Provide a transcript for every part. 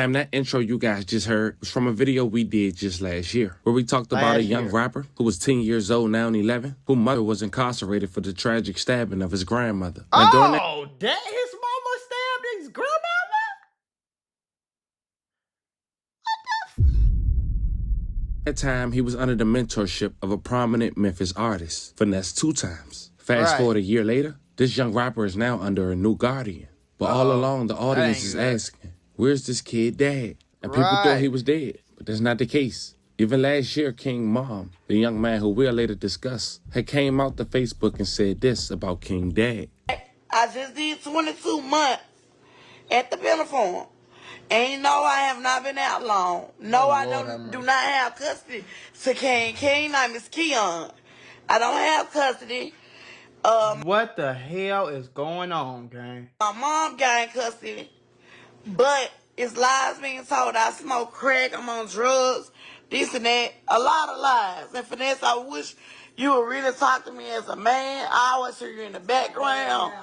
And that intro you guys just heard was from a video we did just last year, where we talked about a young rapper who was 10 years old, now 11, whose mother was incarcerated for the tragic stabbing of his grandmother. Oh, his mama stabbed his grandmother? At that time, he was under the mentorship of a prominent Memphis artist, Finesse 2 times. Fast forward a year later, this young rapper is now under a new guardian. But all along, the audience is asking, where's this kid dad? And people thought he was dead, but that's not the case. Even last year, King Mom, the young man who we'll later discuss, had came out to Facebook and said this about King Dad. I just did 22 months at the uniform. And you know I have not been out long. No, I do not have custody to King. King name is Keon. I don't have custody. What the hell is going on, gang? My mom got custody. But it's lies being told. I smoke crack, I'm on drugs, this and that. A lot of lies. And Finesse, I wish you would really talk to me as a man. I always hear you in the background.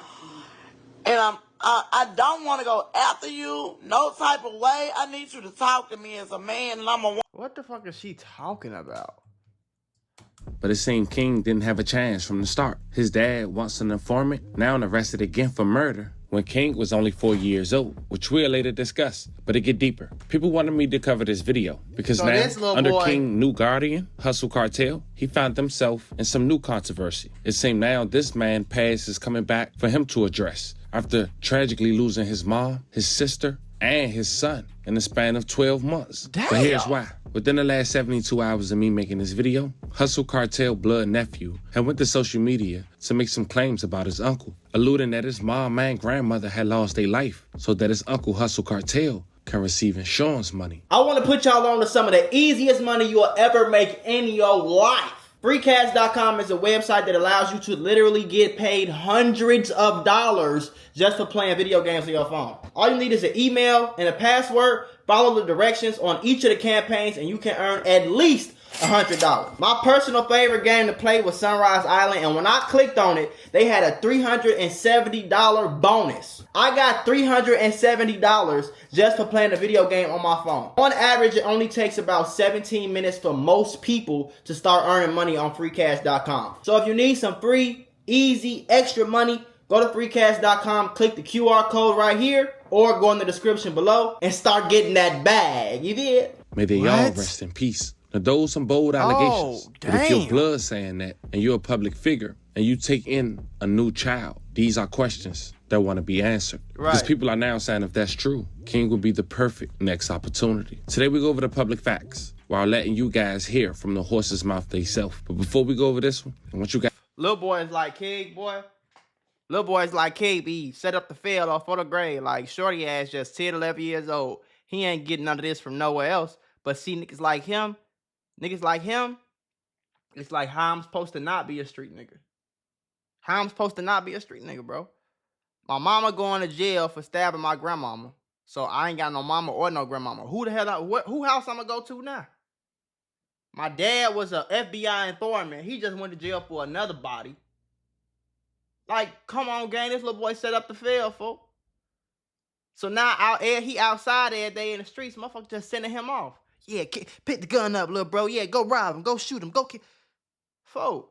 And I don't want to go after you, no type of way. I need you to talk to me as a man, and I'm a... What the fuck is she talking about? But it seemed King didn't have a chance from the start. His dad, once an informant, now arrested again for murder when King was only 4 years old, which we'll later discuss. But to get deeper, people wanted me to cover this video because now, under King new guardian, Hustle Cartel, he found himself in some new controversy. It seemed now this man's past is coming back for him to address after tragically losing his mom, his sister, and his son in the span of 12 months. Damn. But here's why. Within the last 72 hours of me making this video, Hustle Cartel blood nephew had went to social media to make some claims about his uncle, alluding that his mom and grandmother had lost their life so that his uncle Hustle Cartel can receive insurance money. I want to put y'all on to some of the easiest money you'll ever make in your life. Freecash.com is a website that allows you to literally get paid hundreds of dollars just for playing video games on your phone. All you need is an email and a password. Follow the directions on each of the campaigns and you can earn at least $100. My personal favorite game to play was Sunrise Island, and when I clicked on it, they had a $370 bonus. I got $370 just for playing a video game on my phone. On average, it only takes about 17 minutes for most people to start earning money on freecash.com. So if you need some free, easy, extra money, go to freecash.com, click the QR code right here, or go in the description below and start getting that bag. You did? May they all rest in peace. Now, those some bold allegations. But if your blood saying that, and you're a public figure, and you take in a new child, these are questions that want to be answered. Because people are now saying if that's true, King will be the perfect next opportunity. Today we go over the public facts, while letting you guys hear from the horse's mouth theyself. But before we go over this one, I want you guys... Little boys like King, boy. Little boys like KB set up the field off for the grade. Like shorty ass just 10, 11 years old. He ain't getting none of this from nowhere else. But see, niggas like him, it's like how I'm supposed to not be a street nigga. How I'm supposed to not be a street nigga, bro. My mama going to jail for stabbing my grandmama. So I ain't got no mama or no grandmama. Who the hell, who house I'm gonna go to now? My dad was a FBI informant. He just went to jail for another body. Like, come on, gang. This little boy set up the field, folks. So now he outside every day in the streets. Motherfucker just sending him off. Yeah, pick the gun up, little bro. Yeah, go rob him. Go shoot him. Go kill. Folks.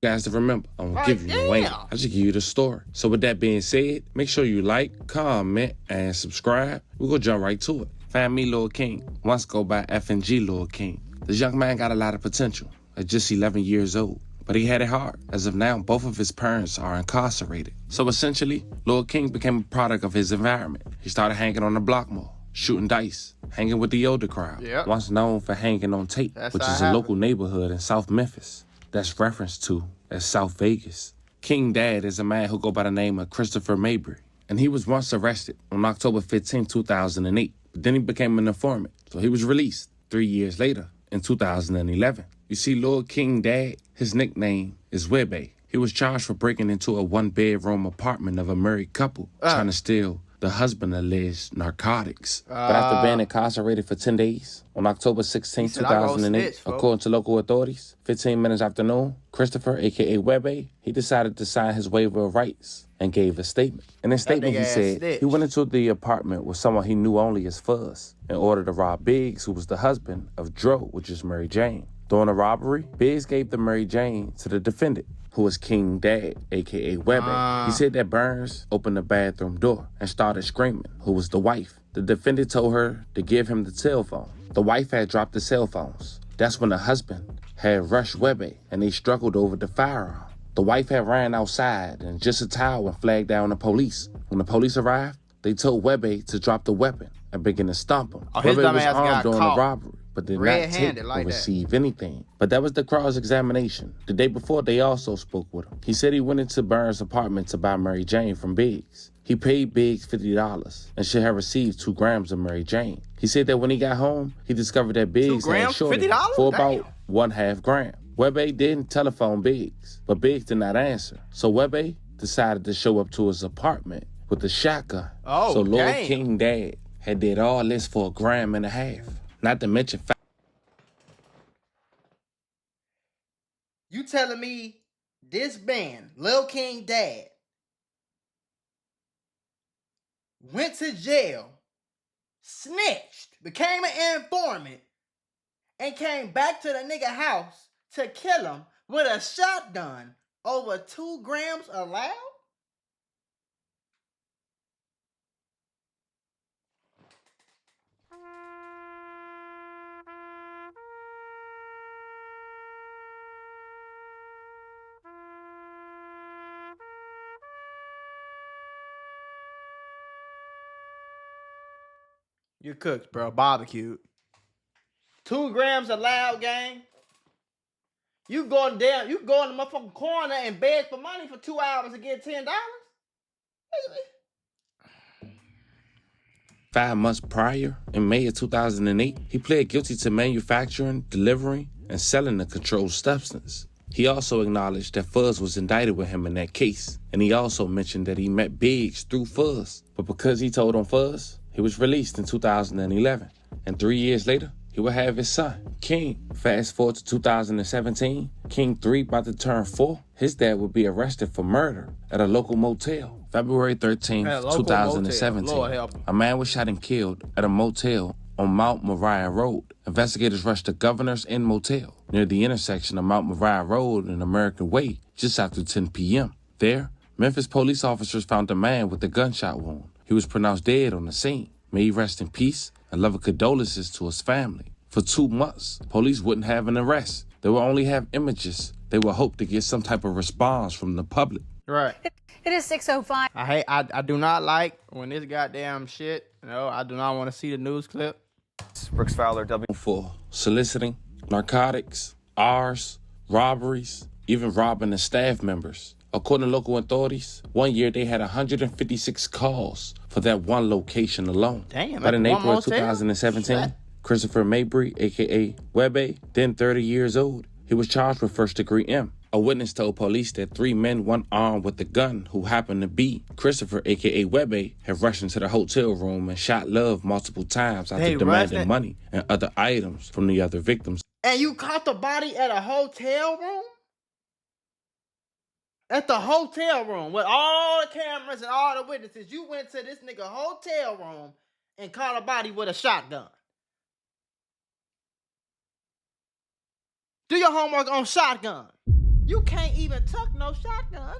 Guys to remember, I won't give you no ain't. I just give you the story. So with that being said, make sure you like, comment, and subscribe. We're gonna jump right to it. Find me, Lil King. Once go by FNG Lil King. This young man got a lot of potential at just 11 years old. But he had it hard. As of now, both of his parents are incarcerated. So essentially, Lil King became a product of his environment. He started hanging on the block more, shooting dice, hanging with the older crowd. Once known for hanging on Tape, which is a local neighborhood in South Memphis. That's referenced to as South Vegas. King Dad is a man who go by the name of Christopher Mabry. And he was once arrested on October 15, 2008. But then he became an informant. So he was released 3 years later in 2011. You see, Lil King Dad, his nickname is Webbe. He was charged for breaking into a one-bedroom apartment of a married couple, trying to steal the husband alleged narcotics. But after being incarcerated for 10 days, on October 16, 2008, according to local authorities, 15 minutes after noon, Christopher, a.k.a. Webbe, he decided to sign his waiver of rights and gave a statement. In his statement, he said he went into the apartment with someone he knew only as Fuzz in order to rob Biggs, who was the husband of Dro, which is Mary Jane. During the robbery, Biggs gave the Mary Jane to the defendant, who was King Dad, a.k.a. Webby. He said that Burns opened the bathroom door and started screaming, who was the wife. The defendant told her to give him the cell phone. The wife had dropped the cell phones. That's when the husband had rushed Webby, and they struggled over the firearm. The wife had ran outside in just a towel and flagged down the police. When the police arrived, they told Webby to drop the weapon and begin to stomp him. His Webby dumb was ass armed got during caught the robbery, but did not take or receive anything. But that was the cross-examination. The day before, they also spoke with him. He said he went into Burns' apartment to buy Mary Jane from Biggs. He paid Biggs $50 and should have received 2 grams of Mary Jane. He said that when he got home, he discovered that Biggs had shorted him for about 1/2 gram. Webby didn't telephone Biggs, but Biggs did not answer. So Webby decided to show up to his apartment with a shotgun. So Lord King Dad had did all this for 1.5 grams. Not to mention... You telling me this man, Lil King Dad, went to jail, snitched, became an informant, and came back to the nigga house to kill him with a shotgun over 2 grams allowed? You're cooked, bro. Barbecued. 2 grams allowed, gang. You go in the motherfucking corner and beg for money for 2 hours to get $10? 5 months prior, in May of 2008, he pled guilty to manufacturing, delivering, and selling a controlled substance. He also acknowledged that Fuzz was indicted with him in that case, and he also mentioned that he met Biggs through Fuzz. But because he told on Fuzz, he was released in 2011, and 3 years later, he would have his son, King. Fast forward to 2017, King 3 about to turn 4. His dad would be arrested for murder at a local motel. February 13th, 2017, a man was shot and killed at a motel on Mount Moriah Road. Investigators rushed the Governor's Inn Motel near the intersection of Mount Moriah Road and American Way just after 10 p.m. There, Memphis police officers found a man with a gunshot wound. He was pronounced dead on the scene. May he rest in peace and love and condolences to his family. For 2 months, police wouldn't have an arrest. They would only have images. They would hope to get some type of response from the public. Right. It is 6:05. I do not like when this goddamn shit, I do not want to see the news clip. Brooks Fowler, W. For soliciting, narcotics, Rs, robberies, even robbing the staff members. According to local authorities, 1 year they had 156 calls for that one location alone. Damn, but in April of 2017, Christopher Mabry, a.k.a. Webby, then 30 years old, he was charged with first-degree M. A witness told police that 3 men, one armed with a gun, who happened to be Christopher, a.k.a. Webby, had rushed into the hotel room and shot Love multiple times after demanding money and other items from the other victims. And you caught the body at a hotel room? At the hotel room with all the cameras and all the witnesses. You went to this nigga hotel room and caught a body with a shotgun. Do your homework on shotgun. You can't even tuck no shotgun.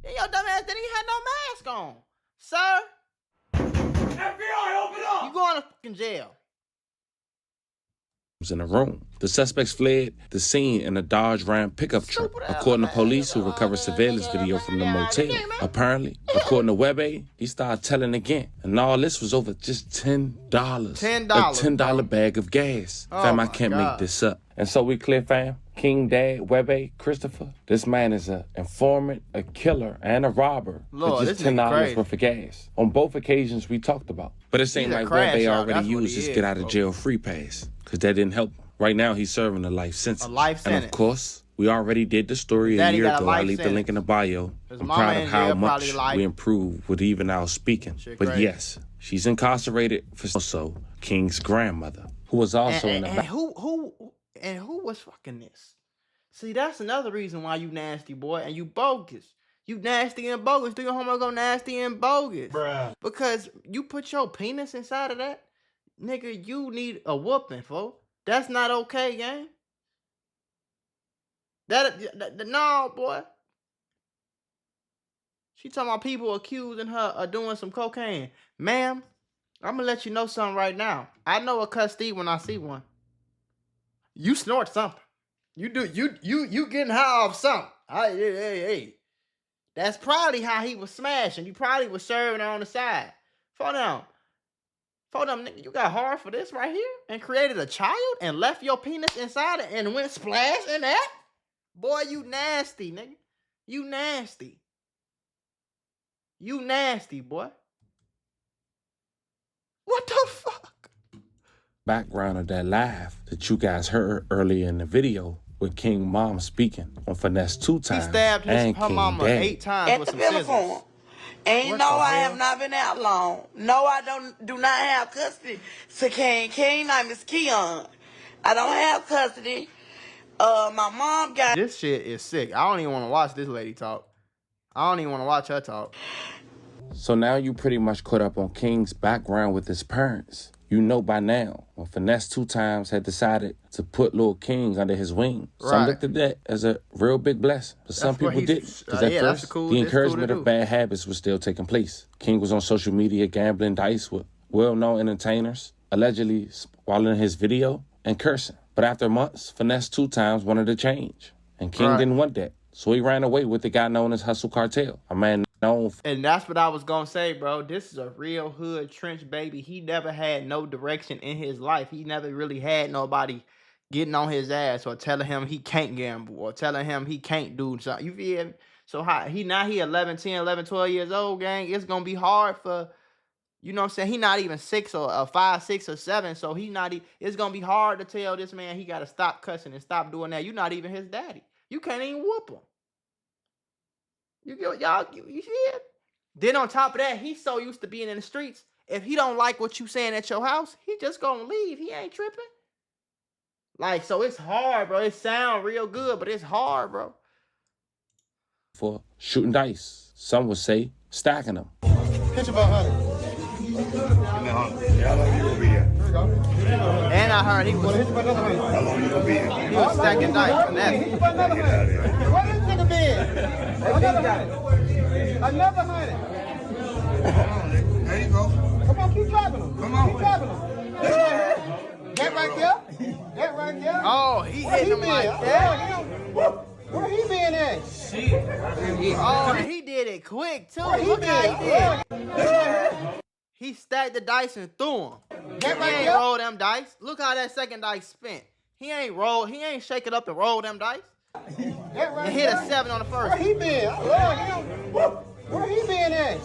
Then your dumb ass didn't even have no mask on. Sir? FBI, open up! You going to fucking jail. In a room. The suspects fled the scene in a Dodge Ram pickup truck, according to police who recovered surveillance video from the motel. Apparently, according to Webby, he started telling again, and all this was over just $10. $10. A $10 bag of gas. Fam, I can't make this up. And so we clear, fam. King Dad, Webby, Christopher. This man is an informant, a killer, and a robber for just $10 worth of gas. On both occasions we talked about. But it seemed like Webby already used his get out of jail free pass, because that didn't help him. Right now he's serving a life sentence. A life sentence. And of course, we already did the story a year ago. I'll leave the link in the bio. I'm proud of how much we improved with even our speaking. But yes, she's incarcerated for also King's grandmother, who was also in the back. And who was fucking this? See, that's another reason why you nasty, boy, and you bogus. You nasty and bogus. Do your homework on nasty and bogus. Bruh. Because you put your penis inside of that, nigga, you need a whooping, folks. That's not okay, gang. No, boy. She talking about people accusing her of doing some cocaine. Ma'am, I'm gonna let you know something right now. I know a custody when I see one. You snort something. You getting high off something. Hey. That's probably how he was smashing. You probably was serving her on the side. For them, nigga, you got hard for this right here and created a child and left your penis inside it and went splash in that? Boy, you nasty, nigga. You nasty. You nasty, boy. What the fuck? Background of that live that you guys heard earlier in the video with King Mom speaking on Finesse 2 times. He stabbed her King mama Daddy. 8 times At with the some scissors. uniform. And What no, the I hell? have not been out long. No, I do not have custody to King. King name is Keon. I don't have custody. My mom got. This shit is sick. I don't even want to watch this lady talk. I don't even want to watch her talk. So now you pretty much caught up on King's background with his parents. You know by now, when Finesse 2 times had decided to put Lil King under his wing, some Right. looked at that as a real big blessing. But some That's what people he's- didn't. Because at yeah, that's first, cool- the that's cool encouragement to of do. bad habits was still taking place. King was on social media gambling dice with well-known entertainers, allegedly swallowing his video and cursing. But after months, Finesse 2 times wanted to change. And King Right. didn't want that. So he ran away with the guy known as Hustle Cartel, a man known for And that's what I was gonna say, bro. This is a real hood trench baby. He never had no direction in his life. He never really had nobody getting on his ass or telling him he can't gamble or telling him he can't do something. You feel me? So he 11, 10, 11, 12 years old, gang. It's gonna be hard for, you know what I'm saying? He not even 6 or 5, 6 or 7. So it's gonna be hard to tell this man he gotta stop cussing and stop doing that. You're not even his daddy. You can't even whoop him. You see it? Then on top of that, he's so used to being in the streets. If he don't like what you saying at your house, he just gonna leave. He ain't tripping. Like, so it's hard, bro. It sound real good, but it's hard, bro. shooting dice. Some would say stacking them. Pitch about 100. How long you gonna be here? And I heard he was How long you gonna be here? he was stacking dice. And that's Get out of here. Where this nigga been? Another 100. There you go. Come on, keep driving him. Come on. Keep driving him. That right there. That right there. oh, he Where hitting he him been? like that. Where he been at? Oh, and he did it quick too. Where he Look how he been? did. He stacked the dice and threw them. That He right ain't there. roll them dice. Look how that second dice spent. He ain't shake it up and roll them dice. That right And hit there. a 7 on the Where first. he been? I love him. Where he been at?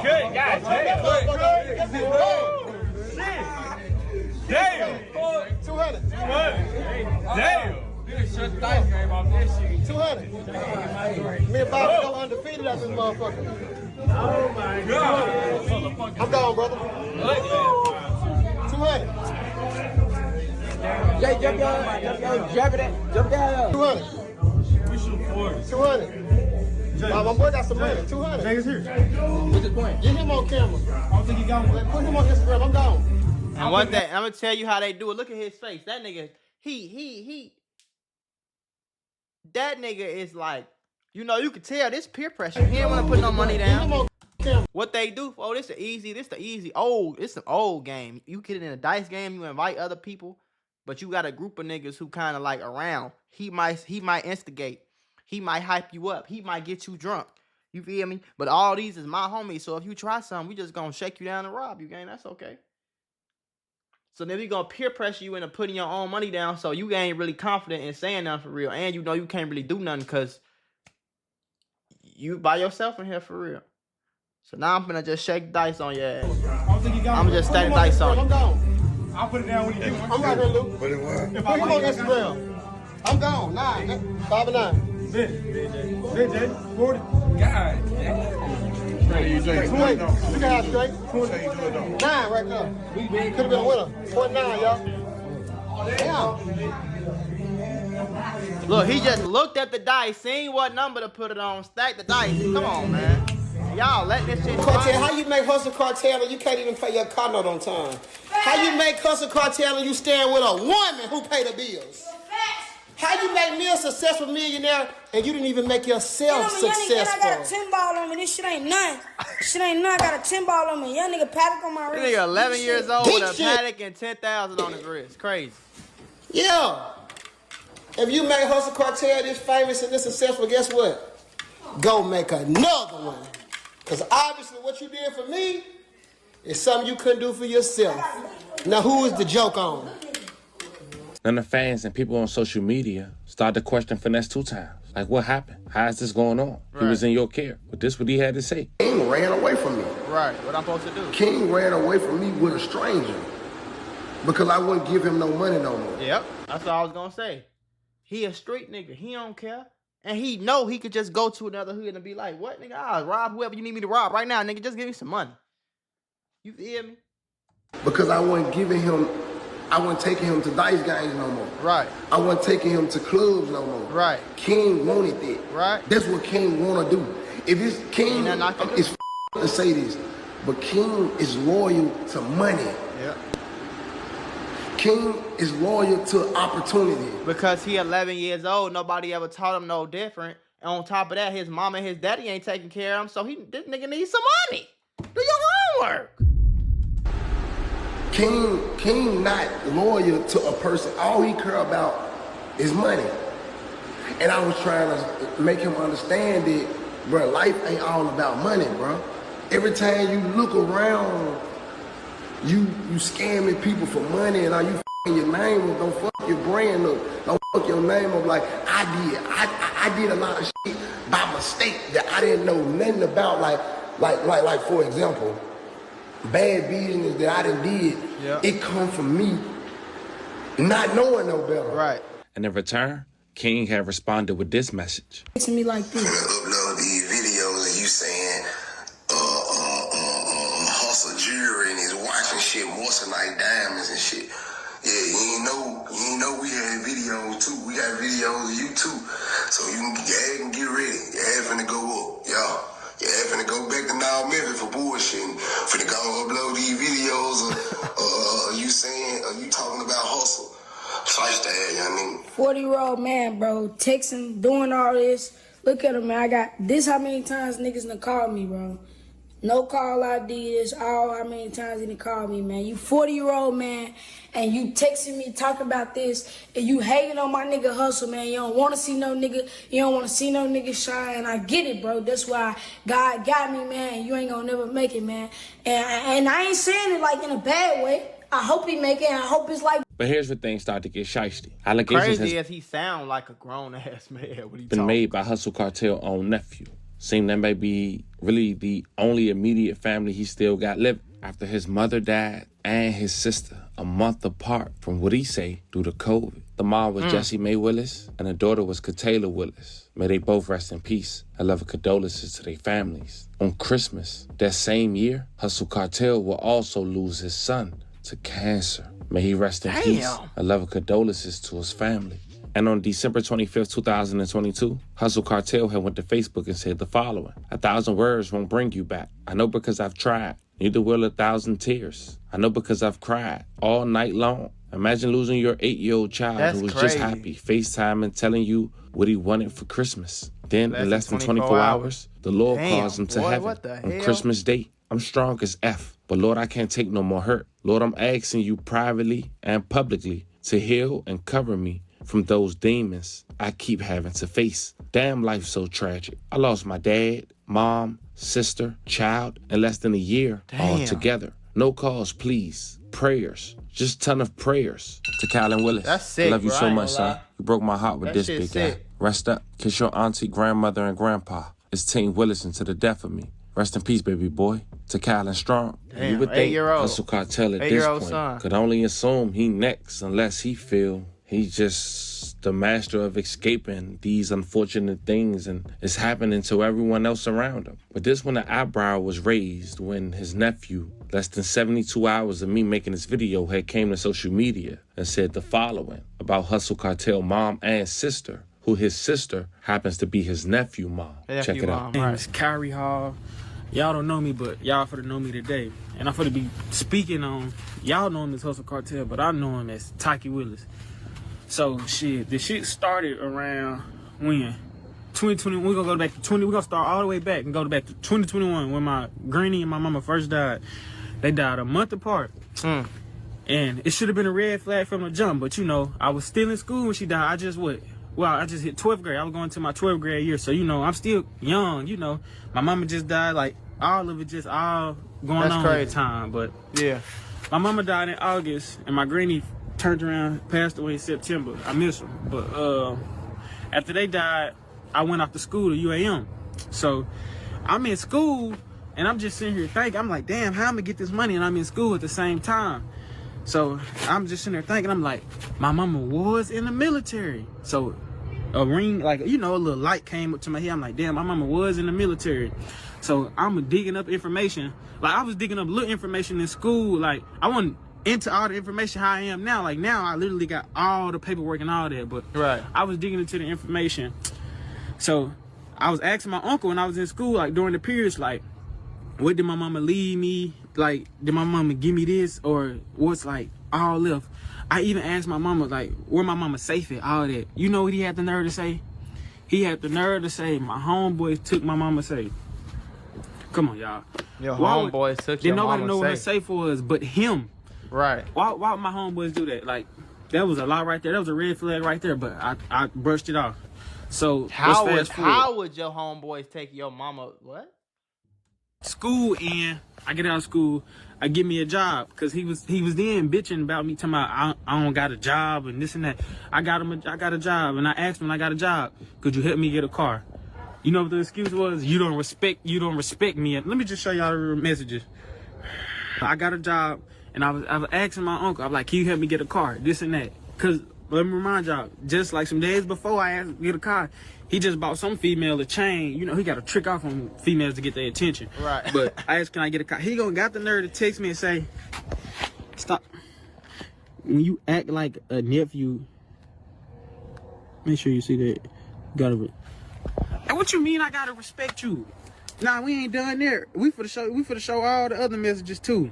Good, guys. Damn. 200. Damn. Shut the dice game off this shit. 200. Me and Bobby go undefeated at this motherfucker. Oh my God. I'm gone, brother. 200. Jay, jump down. 200. We shoot 40. 200. My boy got some money. 200. Niggas here. What's the point? Get him on camera. I don't think he got one. Put him on Instagram. I'm gone. And one thing, I'm gonna tell you how they do it. Look at his face. That nigga, that nigga is like, you know, you can tell this peer pressure. He didn't want to put no money Get him down. on camera. What they do, oh, this it's an old game. You get it in a dice game, you invite other people, but you got a group of niggas who kind of like around. He might instigate. He might hype you up. He might get you drunk. You feel me? But all these is my homies. So if you try something, we just gonna shake you down and rob you, gang. That's okay. So then we gonna peer pressure you into putting your own money down, so you ain't really confident in saying nothing for real, and you know you can't really do nothing because you by yourself in here for real. So now I'm gonna just shake dice on your ass. I don't think he got I'm one. just stack dice on I'm you. gone. I'll put it down when you do one. I'm right here, Luke. But it was. Put him on Instagram. I'm gone. 9. 5 and 9. Jay, 40. God. You Straight. You can have straight. 9 right there. Could have been a winner. 49, y'all. Damn. Look, he just looked at the dice, seen what number to put it on, stacked the dice. Come on, man. Y'all let this shit Cartel, fly. how you make hustle cartel and you can't even pay your car note on time? How you make hustle cartel and you stand with a woman who pay the bills? How you make me a successful millionaire and you didn't even make yourself successful? I got a 10 ball on me. This shit ain't none. Shit ain't none. I got a 10 ball on me. Young nigga Patrick on my wrist. This nigga 11 years old Deep with a shit. paddock and 10,000 on his wrist. Crazy. Yeah. If you make hustle cartel this famous and this successful, guess what? Go make another one. Because obviously what you did for me is something you couldn't do for yourself. Now who is the joke on? Then the fans and people on social media started to question Finesse 2 times. Like, what happened? How is this going on? He was in your care. But this what he had to say. King ran away from me. Right. What I'm supposed to do? King ran away from me with a stranger because I wouldn't give him no money no more. Yep. That's what I was going to say. He a street nigga. He don't care. And he know he could just go to another hood and be like, what, nigga? I'll rob whoever you need me to rob right now, nigga. Just give me some money. You feel me? Because I wasn't taking him to dice games no more. Right. I wasn't taking him to clubs no more. Right. King wanted that. Right. That's what King want to do. If it's King, Ain't nothing I can do. it's to say this, but King is loyal to money. Yeah. King is loyal to opportunity. Because he 11 years old, nobody ever taught him no different. And on top of that, his mama and his daddy ain't taking care of him, so this nigga needs some money. Do your homework. King not loyal to a person. All he care about is money. And I was trying to make him understand that, bro, life ain't all about money, bro. Every time you look around, you scamming people for money, and are you f***ing your name up? Don't fuck your brand up. Don't fuck your name up like I did a lot of shit by mistake that I didn't know nothing about. Like for example, bad business that I done did, it come from me not knowing no better. Right. And in return, King had responded with this message. To me like this. Upload these videos of you saying hustle jewelry and he's watching shit moissanite diamonds and shit. Yeah, you know we had videos too. We got videos of you too. So you can get ready. Your finna go up. Y'all. Your finna go back to now Memphis for bullshitting. Finna go upload these videos of you saying, you talking about hustle. Fight that, young nigga. 40-year-old man, bro, texting, doing all this. Look at him, man. I got this how many times niggas done called me, bro. No call ID, this all how many times he done called me, man. You 40-year-old man, and you texting me talking about this, and you hating on my nigga hustle, man. You don't want to see no nigga, you don't want to see no nigga shine. I get it, bro. That's why God got me, man. You ain't gonna never make it, man. And I ain't saying it like in a bad way. I hope he make it, and I hope it's like. But here's where things start to get shiesty. Allegations Crazy as he sound like a grown-ass man when he been talk. made by Hustle Cartel on Nephew. Seemed that may be really the only immediate family he still got living after his mother died and his sister a month apart from what he say due to COVID. The mom was Jessie Mae Willis and the daughter was Katayla Willis. May they both rest in peace. I love condolences to their families. On Christmas that same year, Hustle Cartel will also lose his son to cancer. May he rest in peace. I love condolences to his family. And on December 25th, 2022, Hustle Cartel had went to Facebook and said the following. 1,000 words won't bring you back. I know because I've tried. Neither will 1,000 tears. I know because I've cried all night long. Imagine losing your 8-year-old child who was just happy, FaceTiming, telling you what he wanted for Christmas. Then, in less than 24 hours, the Lord calls him to heaven on Christmas Day. I'm strong as F, but Lord, I can't take no more hurt. Lord, I'm asking you privately and publicly to heal and cover me from those demons I keep having to face. Damn, life's so tragic. I lost my dad, mom, sister, child in less than a year all together. No calls, please. Prayers. Just a ton of prayers. To Kylan Willis. That's sick, I love you bro. so much, son. You broke my heart with That this shit big sick. guy. Rest up. Kiss your auntie, grandmother, and grandpa. It's Team Willis and to the death of me. Rest in peace, baby boy. To Kylan Strong. Damn, You would think 8-year-old. Hustle Cartel at this 8-year-old point son. could only assume he next unless he feel he's just the master of escaping these unfortunate things and it's happening to everyone else around him. But this when the eyebrow was raised when his nephew Less than 72 hours of me making this video had came to social media and said the following about Hustle Cartel mom and sister, who his sister happens to be his nephew mom. Check it out. My name is Kyrie Hall. Y'all don't know me, but y'all for to know me today. And I'm for to be speaking on, y'all know him as Hustle Cartel, but I know him as Taki Willis. So shit, the shit started around when? 2020, we're gonna go back to 20, we're gonna start all the way back and go back to 2021 when my granny and my mama first died. They died a month apart. And it should have been a red flag from the jump, but you know, I was still in school when she died. I just hit 12th grade. I was going to my 12th grade year. So, you know, I'm still young, you know. My mama just died, like, all of it just all going on at the time. But, yeah. My mama died in August, and my granny turned around, passed away in September. I miss her. But after they died, I went off to school to UAM. So, I'm in school, and I'm just sitting here thinking, I'm like, damn, how am I gonna get this money? And I'm in school at the same time. So I'm just sitting there thinking, I'm like, my mama was in the military. So a ring, like, you know, a little light came up to my head. I'm like, damn, my mama was in the military. So I'm digging up information. Like, I was digging up little information in school. Like, I wasn't into all the information how I am now. Like, now I literally got all the paperwork and all that. But I was digging into the information. So I was asking my uncle when I was in school, like, during the periods, like, what did my mama leave me? Like, did my mama give me this? Or what's, like, all left? I even asked my mama, like, where my mama safe at, all that. You know what he had the nerve to say? He had the nerve to say, my homeboys took my mama safe. Come on, y'all. Your homeboys took your mama safe. Did nobody know where her safe was but him? Right. Why would my homeboys do that? Like, that was a lot right there. That was a red flag right there, but I brushed it off. So, how would your homeboys take your mama, what? School in, I get out of school, I get me a job, because he was then bitching about me, talking about I don't got a job and this and that. I got a job, and I asked him when I got a job, could you help me get a car? You know what the excuse was? You don't respect me. Let me just show y'all the messages. I got a job, and I was asking my uncle, I'm like, can you help me get a car? This and that. Because let me remind y'all, just like some days before I asked to get a car, he just bought some female a chain. You know, he got a trick off on females to get their attention. Right. But I asked, can I get a car? He got the nerve to text me and say, stop. When you act like a nephew, make sure you see that. What you mean I gotta respect you? Nah, we ain't done there. We for the show all the other messages too.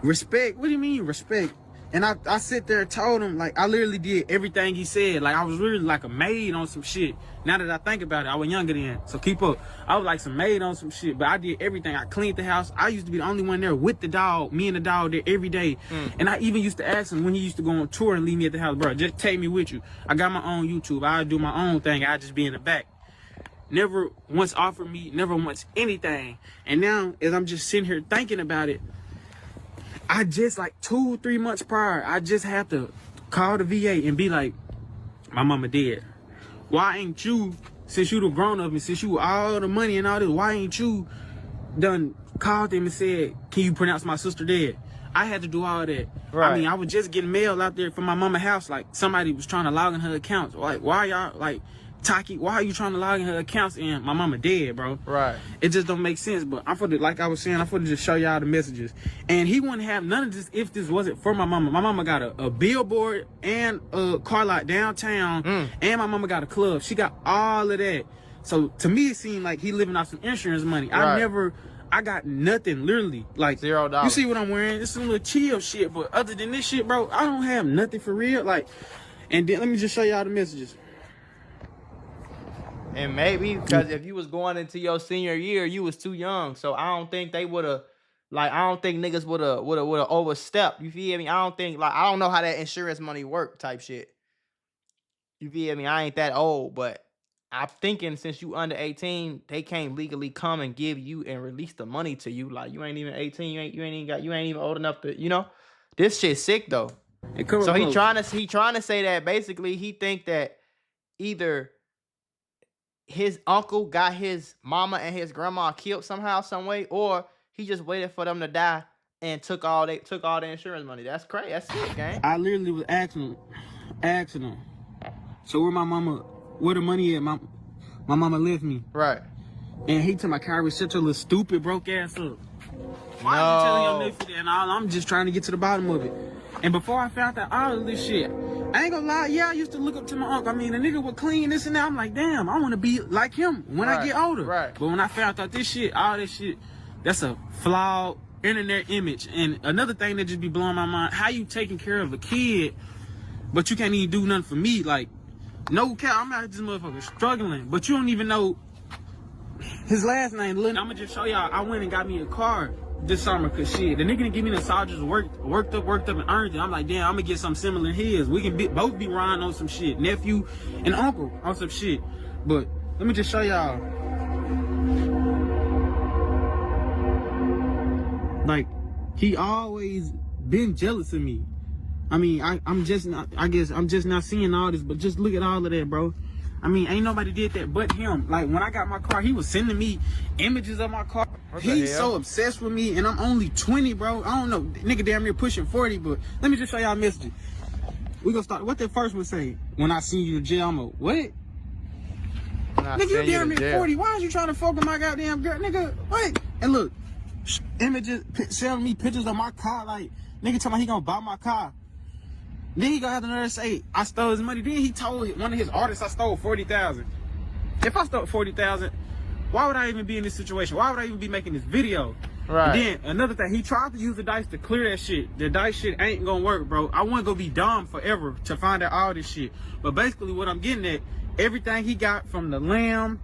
Respect? What do you mean respect? And I sit there and told him, like, I literally did everything he said. Like, I was really like a maid on some shit. Now that I think about it, I was younger then, so keep up. I was like some maid on some shit, but I did everything. I cleaned the house. I used to be the only one there with the dog, me and the dog there every day. And I even used to ask him when he used to go on tour and leave me at the house, bro, just take me with you. I got my own YouTube. I do my own thing. I just be in the back. Never once offered me, never once anything. And now, as I'm just sitting here thinking about it, I just, like 2-3 months prior, I just have to call the VA and be like, my mama dead. Why ain't you, since you the grown up and since you all the money and all this, why ain't you done called them and said, can you pronounce my sister dead? I had to do all that. Right. I mean, I was just getting mail out there from my mama's house, like somebody was trying to log in her accounts. Like, why y'all, like, Taki, why are you trying to log in her accounts and my mama dead, bro? Right. It just don't make sense. But I'm for the, like I was saying, I'm for to just show y'all the messages. And he wouldn't have none of this if this wasn't for my mama. My mama got a billboard and a car lot downtown, and my mama got a club. She got all of that. So to me, it seemed like he living off some insurance money. Right. I got nothing, literally. Like, $0. You see what I'm wearing? It's some little chill shit. But other than this shit, bro, I don't have nothing for real. Like, and then let me just show y'all the messages. And maybe because if you was going into your senior year, you was too young. So I don't think they would have, like, I don't think niggas would have overstepped. You feel me? I don't think, like, I don't know how that insurance money work type shit. You feel me? I ain't that old, but I'm thinking since you under 18, they can't legally come and give you and release the money to you. Like, you ain't even 18, you ain't even old enough to, you know? This shit's sick though. So he trying to say that basically he think that either his uncle got his mama and his grandma killed somehow, some way, or he just waited for them to die and took all the insurance money. That's crazy. That's sick, gang. I literally was asking him. So where the money at? My mama left me. Right. And he told my Kyrie, shut your little stupid broke ass up. Why are you telling your nephew that? And I'm just trying to get to the bottom of it. And before I found out all of this shit, I ain't gonna lie, yeah, I used to look up to my uncle. I mean, a nigga would clean this and that. I'm like, damn, I want to be like him when I get older. Right. But when I found out this shit, all this shit, that's a flawed internet image. And another thing that just be blowing my mind, how you taking care of a kid, but you can't even do nothing for me? Like, no cap, I'm out this motherfucker struggling, but you don't even know his last name. I'm gonna just show y'all, I went and got me a car this summer, cause shit, the nigga didn't give me the Soldiers worked up and earned it. I'm like, damn, I'm gonna get something similar to his. We can both be riding on some shit, nephew and uncle on some shit. But let me just show y'all. Like, he always been jealous of me. I mean, I'm just not seeing all this, but just look at all of that, bro. I mean, ain't nobody did that but him. Like, when I got my car, he was sending me images of my car. He's so obsessed with me, and I'm only 20, bro. I don't know, nigga damn near pushing 40, but let me just show y'all messages. We gonna start, what that first one say? When I seen you to jail, I'm like, what? Nigga, you damn near 40. Why is you trying to fuck with my goddamn girl? Nigga, what? And look, images, showing me pictures of my car, like, nigga talking about he gonna buy my car. Then he gonna have the nerve to say, I stole his money. Then he told one of his artists I stole 40,000. If I stole 40,000, why would I even be in this situation? Why would I even be making this video? Right. And then another thing, he tried to use the dice to clear that shit. The dice shit ain't gonna work, bro. I wasn't gonna be dumb forever to find out all this shit. But basically what I'm getting at, everything he got from the lamb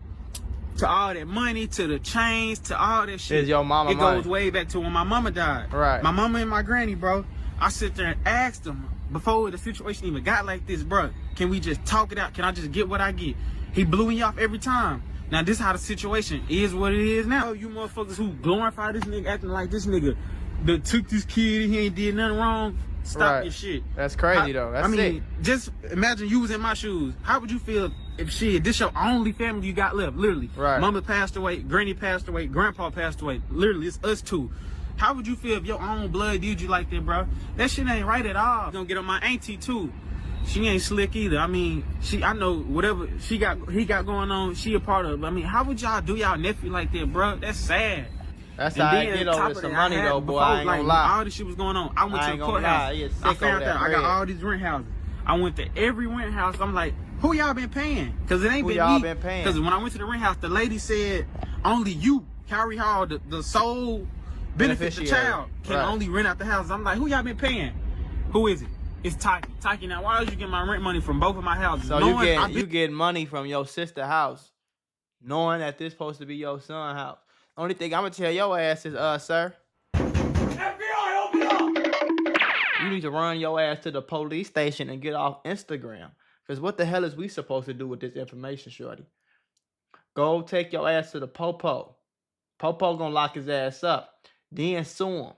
to all that money, to the chains, to all that shit. Is your mama money. Goes way back to when my mama died. Right. My mama and my granny, bro. I sit there and asked them, before the situation even got like this, bro, can we just talk it out? Can I just get what I get? He blew me off every time. Now this how the situation is what it is now. You motherfuckers who glorify this nigga acting like this nigga that took this kid and he ain't did nothing wrong, stop your shit. That's crazy though. That's sick. Just imagine you was in my shoes. How would you feel if shit, this your only family you got left, literally. Right. Mama passed away, granny passed away, grandpa passed away. Literally, it's us two. How would you feel if your own blood did you like that, bro? That shit ain't right at all. I'm gonna get on my auntie too. She ain't slick either. I mean, I know whatever he got going on, she a part of it. I mean, how would y'all do y'all nephew like that, bro? That's sad. That's how I get over some money though, boy. I ain't gonna lie. All this shit was going on. I went to the courthouse. I found out I got all these rent houses. I went to every rent house. I'm like, who y'all been paying? Cause it ain't been me. Cause when I went to the rent house, the lady said only you, Kyrie Hall, the sole benefit the child can only rent out the house. I'm like, who y'all been paying? Who is it? It's Tyke. Tyke, now why did you get my rent money from both of my houses? So you get money from your sister's house, knowing that this supposed to be your son's house. Only thing I'm gonna tell your ass is, sir, FBI, open up! You need to run your ass to the police station and get off Instagram. Cause what the hell is we supposed to do with this information, shorty? Go take your ass to the Popo. Popo gonna lock his ass up. Then sue him.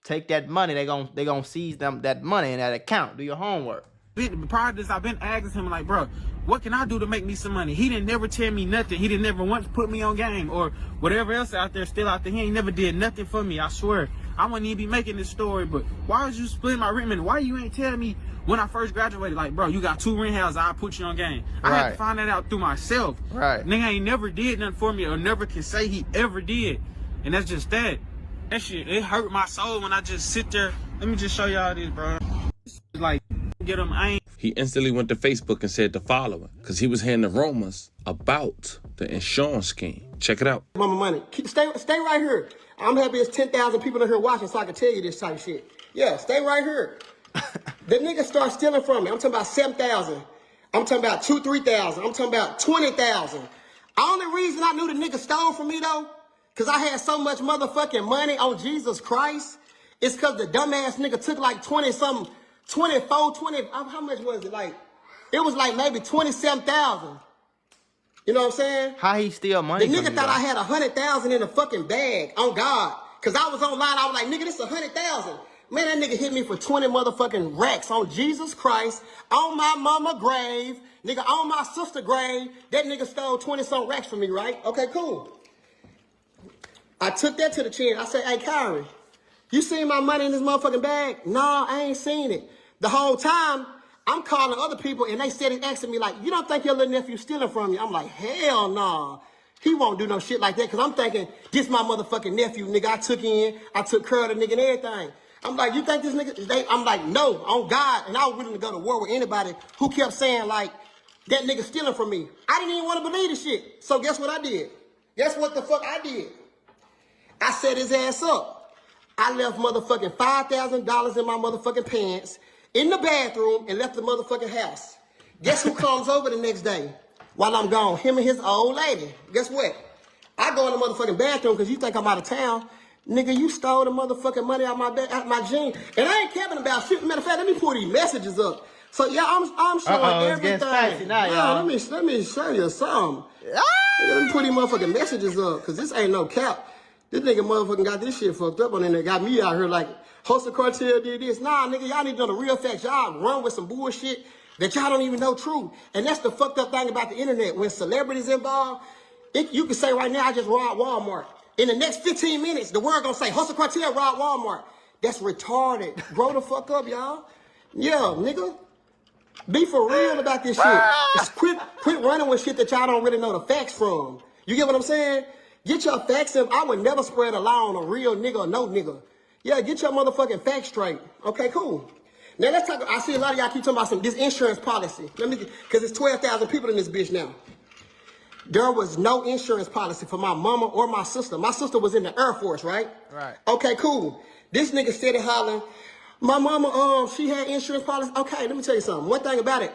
Take that money. They gonna seize that money in that account. Do your homework. Prior to this, I've been asking him like, bro, what can I do to make me some money? He didn't never tell me nothing. He didn't never once put me on game or whatever else out there, still out there. He ain't never did nothing for me. I swear. I wouldn't even be making this story, but why was you splitting my rent money? Why you ain't telling me when I first graduated, like, bro, you got 2 rent houses, I'll put you on game. I had to find that out through myself. Right. Nigga ain't never did nothing for me or never can say he ever did. And that's just that. That shit, it hurt my soul when I just sit there. Let me just show y'all this, bro. Like, get him, He instantly went to Facebook and said to follow him because he was hearing the rumors about the insurance scheme. Check it out. Mama money. Stay right here. I'm happy there's 10,000 people in here watching so I can tell you this type of shit. Yeah, stay right here. The nigga start stealing from me. I'm talking about 7,000. I'm talking about 3,000. I'm talking about 20,000. The only reason I knew the nigga stole from me though, because I had so much motherfucking money on Jesus Christ, it's because the dumbass nigga took like 20-something, 24, 20, how much was it? Like, it was like maybe 27,000. You know what I'm saying? How he steal money The nigga thought I had 100,000 in a fucking bag, on God. Because I was online, I was like, nigga, this 100,000. Man, that nigga hit me for 20 motherfucking racks on Jesus Christ, on my mama grave, nigga, on my sister grave. That nigga stole 20-something racks from me, right? Okay, cool. I took that to the chin. I said, hey, Kyrie, you seen my money in this motherfucking bag? No, I ain't seen it. The whole time, I'm calling other people, and they steady asking me, like, you don't think your little nephew stealing from you? I'm like, hell no. He won't do no shit like that, because I'm thinking, this my motherfucking nephew, nigga. I took care of the nigga and everything. I'm like, you think this nigga, I'm like, no, on God. And I was willing to go to war with anybody who kept saying, like, that nigga stealing from me. I didn't even want to believe this shit. So guess what I did? Guess what the fuck I did? I set his ass up. I left motherfucking $5,000 in my motherfucking pants in the bathroom and left the motherfucking house. Guess who comes over the next day? While I'm gone, him and his old lady. Guess what? I go in the motherfucking bathroom because you think I'm out of town. Nigga, you stole the motherfucking money out my jeans. And I ain't capping about shit. Matter of fact, let me pull these messages up. So yeah, I'm showing everything. It's getting spicy now, y'all. Let me show you something. Let me put these motherfucking messages up, because this ain't no cap. This nigga motherfucking got this shit fucked up on there. Got me out here like, Hustle Cartel did this. Nah, nigga, y'all need to know the real facts. Y'all run with some bullshit that y'all don't even know true. And that's the fucked up thing about the internet. When celebrities involved, you can say right now, I just robbed Walmart. In the next 15 minutes, the world gonna say, Hustle Cartel robbed Walmart. That's retarded. Grow the fuck up, y'all. Yeah, nigga. Be for real about this shit. Just quit running with shit that y'all don't really know the facts from. You get what I'm saying? Get your facts in. I would never spread a lie on a real nigga or no nigga. Yeah, get your motherfucking facts straight. Okay, cool. Now let's talk. I see a lot of y'all keep talking about this insurance policy. Because it's 12,000 people in this bitch now. There was no insurance policy for my mama or my sister. My sister was in the Air Force, right? Right. Okay, cool. This nigga steady hollering, my mama, she had insurance policy. Okay, let me tell you something. One thing about it,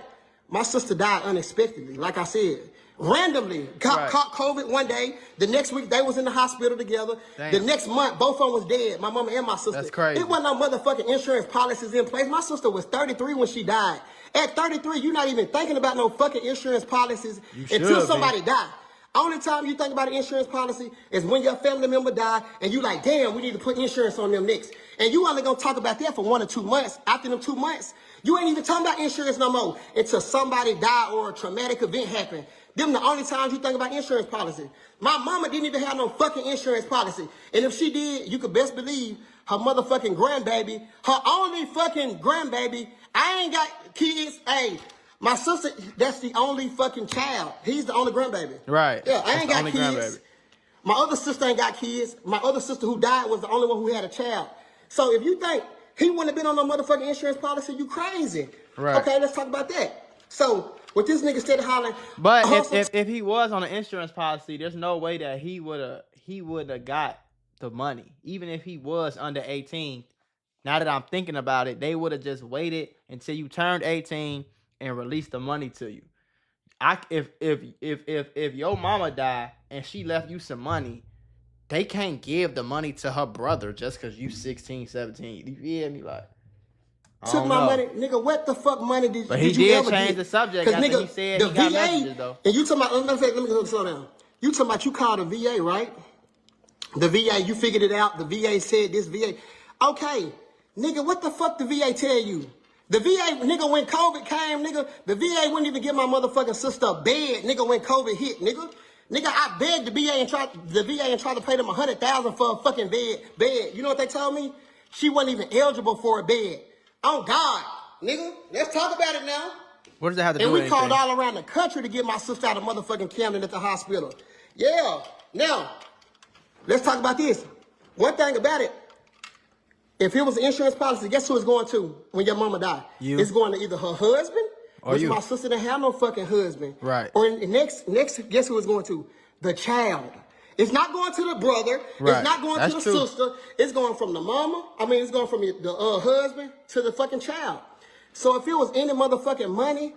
my sister died unexpectedly, like I said. Randomly, caught COVID one day. The next week, they was in the hospital together. Damn. The next month, both of them was dead, my mama and my sister. That's crazy. It wasn't no motherfucking insurance policies in place. My sister was 33 when she died. At 33, you're not even thinking about no fucking insurance policies until somebody die. Only time you think about an insurance policy is when your family member die and you like, damn, we need to put insurance on them next. And you only gonna talk about that for 1 or 2 months. After them 2 months, you ain't even talking about insurance no more until somebody die or a traumatic event happen. Them the only times you think about insurance policy. My mama didn't even have no fucking insurance policy. And if she did, you could best believe her motherfucking grandbaby, her only fucking grandbaby, I ain't got kids. Hey, my sister, that's the only fucking child. He's the only grandbaby. Right. Yeah, I ain't got kids. Grandbaby. My other sister ain't got kids. My other sister who died was the only one who had a child. So if you think he wouldn't have been on no motherfucking insurance policy, you crazy. Right. Okay, let's talk about that. So with this nigga steady hollering. But if he was on an insurance policy, there's no way that he would have got the money. Even if he was under 18. Now that I'm thinking about it, they would have just waited until you turned 18 and released the money to you. If your mama died and she left you some money, they can't give the money to her brother just because you 16, 17. You feel me? Like, took my money, nigga. What the fuck money did you ever get? But he did change the subject after he said he got messages though. And you talking about? Let me slow down. You talking about you called the VA, right? The VA, you figured it out. The VA said this VA. Okay, nigga, what the fuck the VA tell you? The VA, nigga, when COVID came, nigga, the VA wouldn't even give my motherfucking sister a bed, nigga, when COVID hit, nigga. Nigga, I begged the VA and tried to pay them $100,000 for a fucking bed. You know what they told me? She wasn't even eligible for a bed. Oh God, nigga, let's talk about it now. What does that have to do with anything? And we called all around the country to get my sister out of motherfucking Camden at the hospital. Yeah, now, let's talk about this. One thing about it, if it was an insurance policy, guess who it's going to when your mama died? You. It's going to either her husband, or you. My sister didn't have no fucking husband. Right. Or next, guess who it's going to? The child. It's not going to the brother. Right. It's not going to the sister. It's going from the mama. It's going from the husband to the fucking child. So if it was any motherfucking money,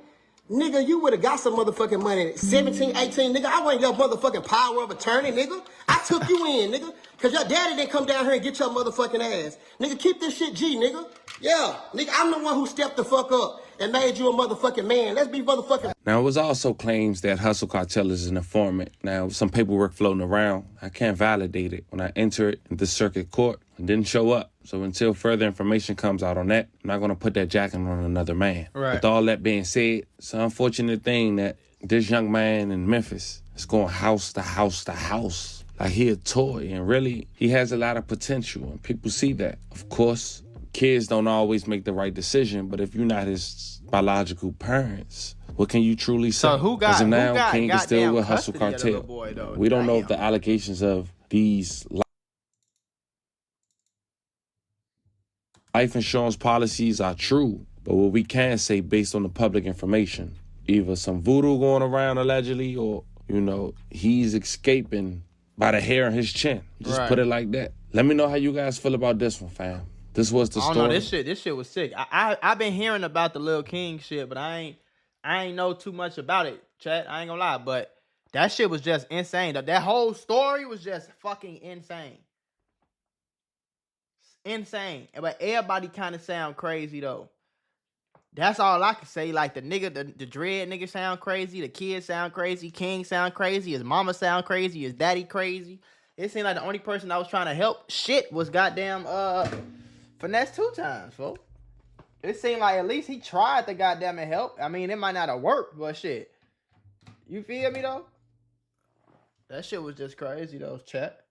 nigga, you would have got some motherfucking money. 17, 18, nigga, I wasn't your motherfucking power of attorney, nigga. I took you in, nigga. Because your daddy didn't come down here and get your motherfucking ass. Nigga, keep this shit G, nigga. Yeah, nigga, I'm the one who stepped the fuck up and made you a motherfucking man. Let's be motherfucking... Now, it was also claims that Hustle Cartel is an informant. Now, some paperwork floating around. I can't validate it. When I enter it in the circuit court, it didn't show up. So until further information comes out on that, I'm not going to put that jacket on another man. Right. With all that being said, it's an unfortunate thing that this young man in Memphis is going house to house to house. Like he a toy, and really, he has a lot of potential, and people see that. Of course, kids don't always make the right decision, but if you're not his biological parents, What can you truly say? So who got- As of who now, got King is still goddamn with Hustle custody of the little Cartel. boy, though? We don't know if Damn. the allegations of these life insurance policies are true, but what we can say based on the public information, either some voodoo going around allegedly, or he's escaping by the hair on his chin. Just Right. put it like that. Let me know how you guys feel about this one, fam. This was the I don't story. know. This shit was sick. I've been hearing about the Lil King shit, but I ain't know too much about it, chat. I ain't gonna lie, but that shit was just insane. That whole story was just fucking insane. Insane. But everybody kind of sound crazy though. That's all I can say. Like the nigga, the dread nigga sound crazy. The kids sound crazy. King sound crazy. His mama sound crazy. His daddy crazy. It seemed like the only person I was trying to help shit was goddamn Finesse 2 times, folks. It seemed like at least he tried to goddamn help. I mean, it might not have worked, but shit. You feel me though? That shit was just crazy though, chat.